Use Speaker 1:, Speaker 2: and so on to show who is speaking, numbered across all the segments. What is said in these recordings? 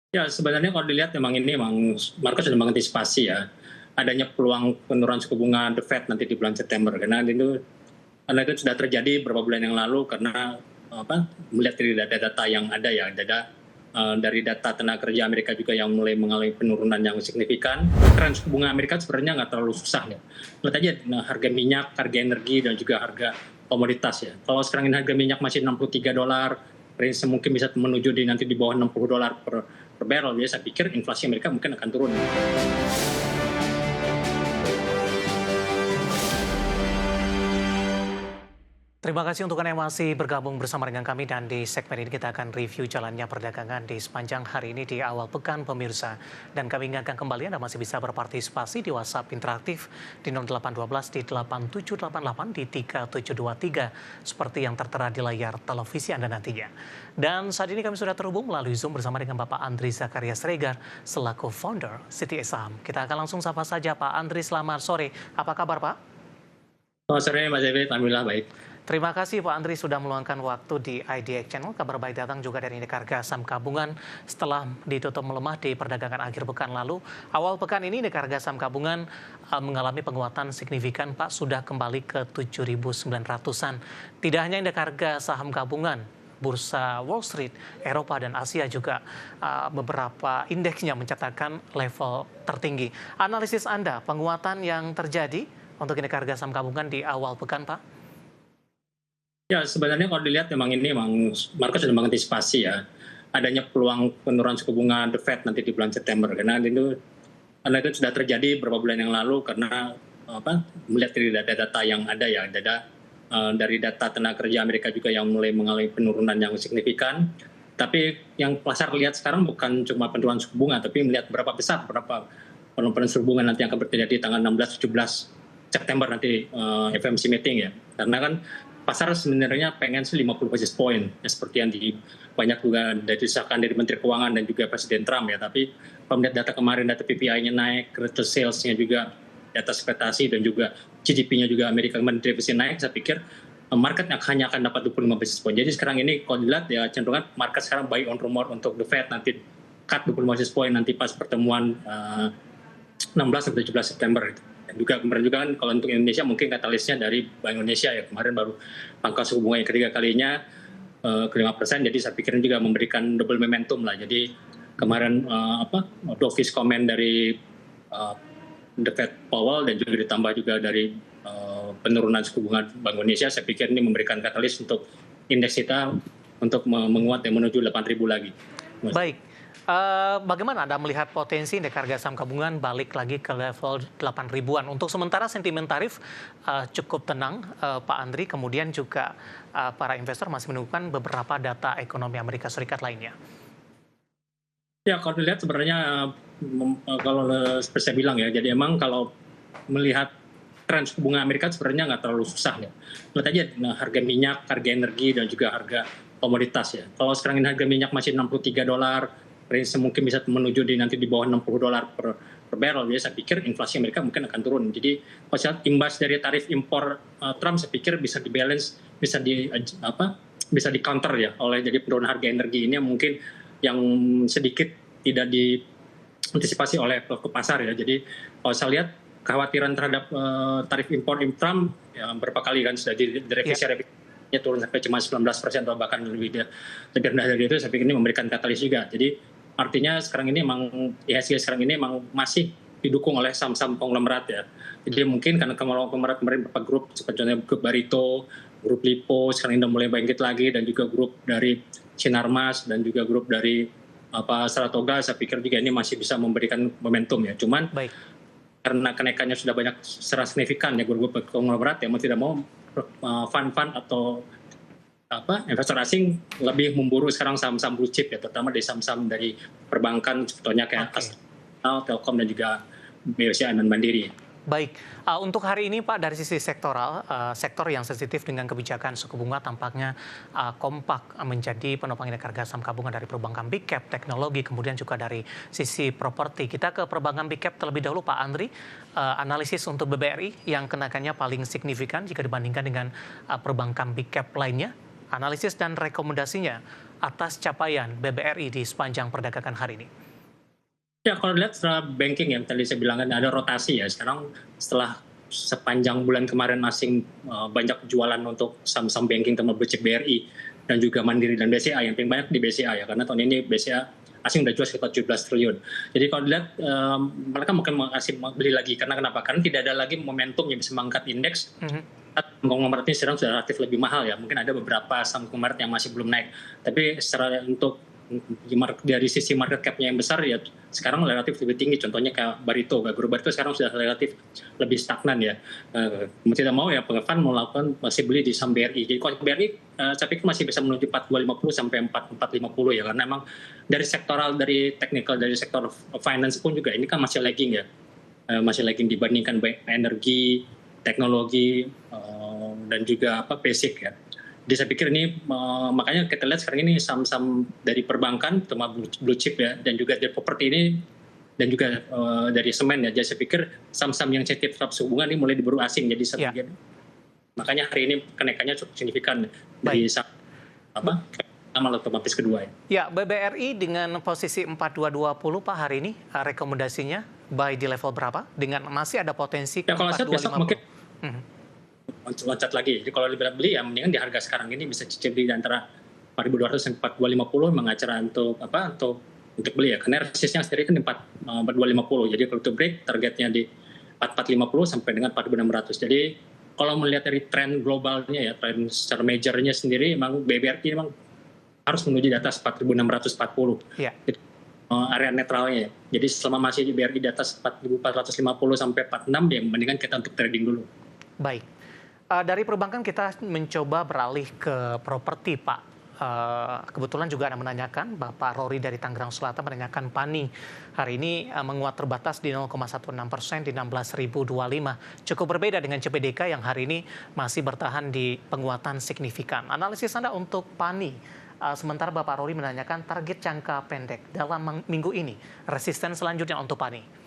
Speaker 1: Ya, sebenarnya kalau dilihat memang market sudah mengantisipasi ya, adanya peluang penurunan suku bunga The Fed nanti di bulan September. Karena itu sudah terjadi beberapa bulan yang lalu karena melihat dari data-data yang ada ya, dari data tenaga kerja Amerika juga yang mulai mengalami penurunan yang signifikan. Tren suku bunga Amerika sebenarnya nggak terlalu susah ya. Lihat aja harga minyak, harga energi, dan juga harga komoditas ya. Kalau sekarang ini harga minyak masih $63, range mungkin bisa menuju nanti di bawah $60 per barrel. Jadi saya pikir inflasi Amerika mungkin akan turun.
Speaker 2: Terima kasih untuk Anda yang masih bergabung bersama dengan kami, dan di segmen ini kita akan review jalannya perdagangan di sepanjang hari ini di awal pekan pemirsa. Dan kami ingatkan kembali Anda masih bisa berpartisipasi di WhatsApp interaktif di 0812 di 8788 di 3723 seperti yang tertera di layar televisi Anda nantinya. Dan saat ini kami sudah terhubung melalui Zoom bersama dengan Bapak Andri Zakaria Sregar selaku founder Citi Saham. Kita akan langsung sapa saja Pak Andri, selamat sore. Apa kabar Pak?
Speaker 1: Selamat sore Mas David, alhamdulillah baik.
Speaker 2: Terima kasih Pak Andri sudah meluangkan waktu di IDX Channel. Kabar baik datang juga dari indeks harga saham gabungan setelah ditutup melemah di perdagangan akhir pekan lalu. Awal pekan ini indeks harga saham gabungan mengalami penguatan signifikan, Pak, sudah kembali ke 7.900-an. Tidak hanya indeks harga saham gabungan, Bursa Wall Street, Eropa dan Asia juga beberapa indeksnya mencatatkan level tertinggi. Analisis Anda, penguatan yang terjadi untuk indeks harga saham gabungan di awal pekan, Pak?
Speaker 1: Ya, sebenarnya kalau dilihat memang market sudah mengantisipasi ya, adanya peluang penurunan suku bunga The Fed nanti di bulan September. Karena itu sudah terjadi beberapa bulan yang lalu karena melihat dari data-data yang ada ya, dari data tenaga kerja Amerika juga yang mulai mengalami penurunan yang signifikan. Tapi yang pasar lihat sekarang bukan cuma penurunan suku bunga, tapi melihat berapa penurunan suku bunga nanti yang akan terjadi tanggal 16-17 September nanti FOMC meeting ya. Karena kan pasar sebenarnya pengen 50 basis point ya, seperti yang banyak juga disahkan dari Menteri Keuangan dan juga Presiden Trump ya. Tapi kalau melihat data kemarin, data PPI-nya naik, retail sales-nya juga data ekspektasi, dan juga GDP-nya juga Amerika kemarin defisit naik, saya pikir market hanya akan dapat 25 basis point. Jadi sekarang ini kalau dilihat ya cenderungan market sekarang buy on rumor untuk The Fed nanti cut 25 basis point nanti pas pertemuan 16-17 September itu. Dan juga kemarin juga kan kalau untuk Indonesia mungkin katalisnya dari Bank Indonesia ya, kemarin baru pangkas suku bunga yang ketiga kalinya ke 5%, jadi saya pikir juga memberikan double momentum lah. Jadi kemarin dovish comment dari The Fed Powell dan juga ditambah juga dari penurunan suku bunga Bank Indonesia, saya pikir ini memberikan katalis untuk indeks kita untuk menguat dan menuju 8.000 lagi.
Speaker 2: Baik. Bagaimana Anda melihat potensi indeks harga saham gabungan balik lagi ke level 8.000-an? Untuk sementara sentimen tarif cukup tenang, Pak Andri. Kemudian juga para investor masih menunggu beberapa data ekonomi Amerika Serikat lainnya.
Speaker 1: Ya, kalau dilihat sebenarnya kalau seperti saya bilang ya, jadi emang kalau melihat tren suku bunga Amerika sebenarnya nggak terlalu susah ya. Lihat aja harga minyak, harga energi, dan juga harga komoditas ya. Kalau sekarang ini harga minyak masih $63, range mungkin bisa menuju nanti di bawah $60 per barrel. Jadi saya pikir inflasi Amerika mungkin akan turun. Jadi kalau saya imbas dari tarif impor Trump, saya pikir bisa dibalance, bisa di counter ya oleh jadi penurunan harga energi ini yang mungkin yang sedikit tidak diantisipasi oleh pelaku pasar ya. Jadi kalau saya lihat kekhawatiran terhadap tarif impor Trump ya, berapa kali kan sudah direvisi, nya turun sampai cuma 19% atau bahkan lebih rendah dari itu, saya pikir ini memberikan katalis juga. Jadi artinya sekarang ini memang IHSG sekarang ini memang masih didukung oleh saham-saham konglomerat ya. Jadi mungkin karena konglomerat kemarin beberapa grup, contohnya grup Barito, grup Lipo sekarang ini udah mulai bangkit lagi, dan juga grup dari Sinarmas dan juga grup dari Saratoga, saya pikir juga ini masih bisa memberikan momentum ya. Cuman
Speaker 2: Baik.
Speaker 1: Karena kenaikannya sudah banyak secara signifikan ya grup konglomerat ya, mau tidak mau fund-fund atau investor asing lebih memburu sekarang saham-saham blue chip ya, terutama dari saham-saham dari perbankan contohnya kayak Telkom dan juga BCA dan Mandiri.
Speaker 2: Baik, untuk hari ini Pak, dari sisi sektoral, sektor yang sensitif dengan kebijakan suku bunga tampaknya kompak menjadi penopang indeks harga saham gabungan dari perbankan big cap, teknologi, kemudian juga dari sisi properti. Kita ke perbankan big cap terlebih dahulu Pak Andri. Analisis untuk BBRI yang kenaikannya paling signifikan jika dibandingkan dengan perbankan big cap lainnya. analisis dan rekomendasinya atas capaian BBRI di sepanjang perdagangan hari ini.
Speaker 1: Ya kalau dilihat setelah banking yang tadi saya bilang kan ada rotasi ya. Sekarang setelah sepanjang bulan kemarin asing banyak jualan untuk saham-saham banking termasuk blue chip BRI dan juga Mandiri dan BCA, yang paling banyak di BCA ya, karena tahun ini BCA asing udah jual sekitar 17 triliun. Jadi kalau dilihat mereka mungkin masih beli lagi, karena kenapa? Karena tidak ada lagi momentum yang bisa mengangkat indeks. Konglomerat ini sekarang sudah relatif lebih mahal ya. Mungkin ada beberapa saham konglomerat yang masih belum naik. Tapi secara untuk dari sisi market cap-nya yang besar ya sekarang relatif lebih tinggi. Contohnya kayak Barito, grup Barito sekarang sudah relatif lebih stagnan ya. Mau tidak mau ya pengevan melakukan masih beli di saham BRI. Jadi kalau BRI saya pikir masih bisa menuju 4250 sampai 4450 ya, karena memang dari sektoral, dari technical, dari sektor finance pun juga ini kan masih lagging ya. Masih lagging dibandingkan baik energi, teknologi, dan juga basic ya. Jadi saya pikir ini makanya kita lihat sekarang ini saham-saham dari perbankan, terutama blue chip ya, dan juga dari properti ini, dan juga dari semen ya. Jadi saya pikir saham-saham yang sensitif terhadap suku bunga ini mulai diburu asing. Jadi makanya hari ini kenaikannya cukup signifikan dari saham otomatis kedua ya.
Speaker 2: Ya, BBRI dengan posisi 4220 Pak hari ini rekomendasinya buy di level berapa? Dengan masih ada potensi ke 4250.
Speaker 1: Mungkin loncat lagi. Jadi kalau beli ya mendingan di harga sekarang ini bisa cicil di antara 4.200 sampai 4.250 memang acara untuk beli ya. Karena resistnya sendiri kan di 4.250. Jadi kalau untuk break targetnya di 4.450 sampai dengan 4.600. Jadi kalau melihat dari tren globalnya ya, tren secara majornya sendiri memang BBRI memang harus menuju di atas 4.640.
Speaker 2: Ya.
Speaker 1: Area netralnya. Jadi selama masih di BRI di atas 4.450 sampai 46 ya mendingan kita untuk trading dulu.
Speaker 2: Baik. Dari perbankan kita mencoba beralih ke properti, Pak. Kebetulan juga Anda menanyakan, Bapak Rory dari Tangerang Selatan menanyakan PANI. Hari ini menguat terbatas di 0,16% di 16.025. Cukup berbeda dengan CPDK yang hari ini masih bertahan di penguatan signifikan. Analisis Anda untuk PANI, sementara Bapak Rory menanyakan target jangka pendek dalam minggu ini, resisten selanjutnya untuk PANI.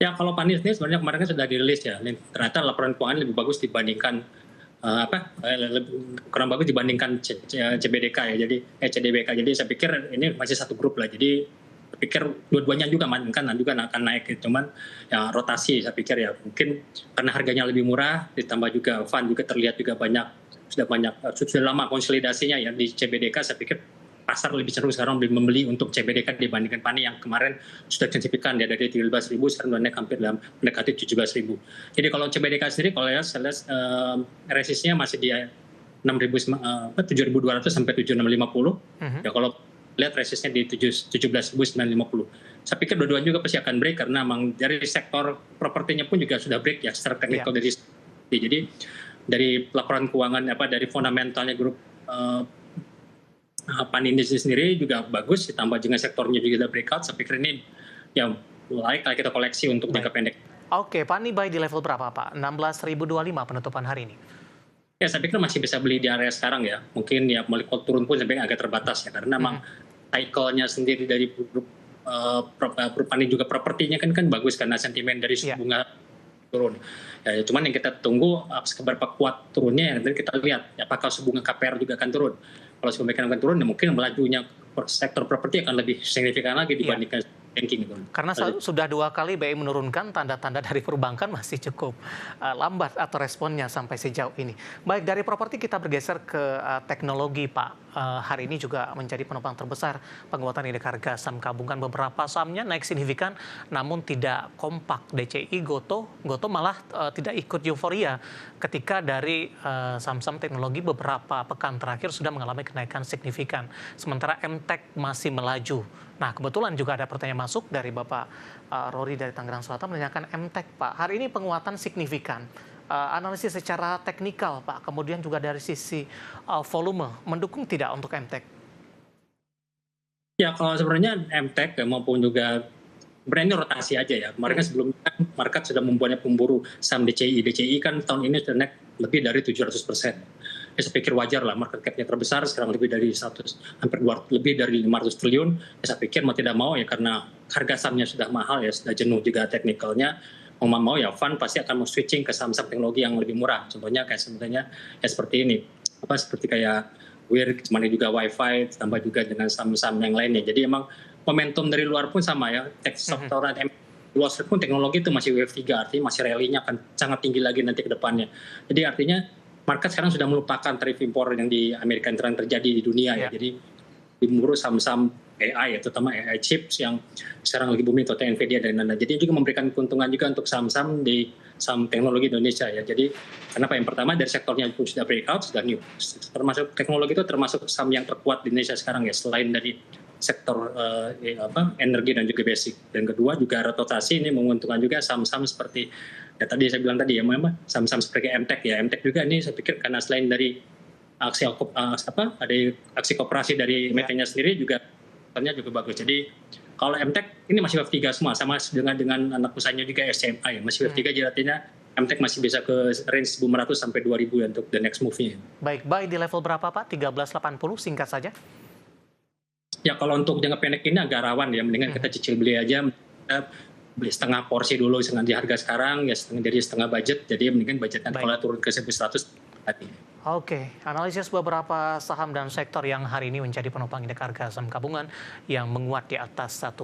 Speaker 1: Ya kalau PANI ini sebenarnya kemarin kan sudah dirilis ya, ternyata laporan keuangan lebih bagus dibandingkan kurang bagus dibandingkan CBDK ya, jadi CDBK. Jadi saya pikir ini masih satu grup lah. Jadi saya pikir dua-duanya juga akan naik. Cuman ya rotasi saya pikir ya mungkin karena harganya lebih murah, ditambah juga fund juga terlihat juga sudah lama konsolidasinya ya di CBDK. Saya pikir pasar lebih cenderung sekarang membeli untuk CBDK dibandingkan PANI yang kemarin sudah signifikan ya, dari 13.000 sekarang sudah naik hampir dalam mendekati 17.000. Jadi kalau CBDK sendiri kalau saya lihat resistnya masih di 7.200 sampai 7.650. Ya kalau lihat resistnya di 17.950. Saya pikir dua-duanya juga pasti akan break karena memang dari sektor propertinya pun juga sudah break ya secara teknikal. Jadi dari laporan keuangan dari fundamentalnya grup PANI ini sendiri juga bagus, ditambah dengan sektornya juga ada breakout. Saya pikir ini yang layak kita koleksi untuk jangka pendek.
Speaker 2: Oke, PANI buy di level berapa Pak? 16.025 penutupan hari ini.
Speaker 1: Ya saya pikir masih bisa beli di area sekarang ya. Mungkin ya mulai turun pun sampai agak terbatas ya, karena memang cycle-nya sendiri dari grup PANI juga propertinya kan bagus karena sentimen dari suku bunga turun. Ya, cuman yang kita tunggu seberapa kuat turunnya, dan kita lihat apakah suku bunga KPR juga akan turun. Kalau suku bunga akan turun, ya mungkin melajunya sektor properti akan lebih signifikan lagi dibandingkan banking.
Speaker 2: Karena sudah 2 kali BI menurunkan, tanda-tanda dari perbankan masih cukup lambat atau responnya sampai sejauh ini. Baik, dari properti kita bergeser ke teknologi, Pak. Hari ini juga menjadi penopang terbesar penguatan indeks harga saham gabungan. Beberapa sahamnya naik signifikan, namun tidak kompak. DCI, Goto malah tidak ikut euforia ketika dari saham-saham teknologi beberapa pekan terakhir sudah mengalami kenaikan signifikan. Sementara MTEK masih melaju. Nah, kebetulan juga ada pertanyaan masuk dari Bapak Rory dari Tangerang Selatan menanyakan MTEK, Pak. Hari ini penguatan signifikan. Analisis secara teknikal, Pak, kemudian juga dari sisi volume, mendukung tidak untuk MTEK?
Speaker 1: Ya, kalau sebenarnya MTEK maupun juga brandnya rotasi aja ya. Kemarin kan sebelumnya market sudah membuatnya pemburu saham DCI. DCI kan tahun ini sudah naik lebih dari 700%. Ya, saya pikir wajar lah, market cap-nya terbesar, sekarang lebih dari 100, hampir 200, lebih dari 500 triliun. Ya, saya pikir mau tidak mau ya karena harga sahamnya sudah mahal ya, sudah jenuh juga teknikalnya. Mau ya fund pasti akan mau switching ke saham-saham teknologi yang lebih murah. Contohnya kayak sebenarnya ya seperti ini. seperti kayak Wir, cuman juga WiFi, tambah juga dengan saham-saham yang lainnya. Jadi emang momentum dari luar pun sama ya, sektor Wall Street pun teknologi itu masih wave 3, artinya masih rally-nya akan sangat tinggi lagi nanti ke depannya. Jadi artinya market sekarang sudah melupakan tarif impor yang di Amerika yang sedang terjadi di dunia ya. Jadi diburu saham-saham AI ya, terutama AI chips yang sekarang lagi booming, contohnya Nvidia dan lain-lain. Jadi juga memberikan keuntungan juga untuk saham-saham di saham teknologi Indonesia ya. Jadi kenapa? Yang pertama dari sektornya pun sudah breakout, sudah new. Termasuk teknologi itu termasuk saham yang terkuat di Indonesia sekarang ya, selain dari sektor energi dan juga basic. Dan kedua juga rotasi ini menguntungkan juga saham-saham seperti ya tadi saya bilang tadi ya, memang saham-saham seperti MTEK ya. MTEK juga ini saya pikir karena selain dari ada aksi koperasi dari MTEK-nya sendiri juga juga bagus. Jadi kalau MTEK ini masih wave 3 semua, sama dengan anak usahanya juga SCMA ya, masih wave 3, jadi artinya MTEK masih bisa ke range 1.500 sampai 2.000 ya untuk the next move-nya.
Speaker 2: Baik, buy di level berapa Pak? 13.80 singkat saja.
Speaker 1: Ya kalau untuk jangka pendek ini agak rawan ya, mendingan kita cicil beli aja, kita beli setengah porsi dulu di harga sekarang ya, setengah budget, jadi mendingan budgetnya kalau turun ke 1.100 hati.
Speaker 2: Oke, analisis beberapa saham dan sektor yang hari ini menjadi penopang indeks harga saham gabungan yang menguat di atas 1%.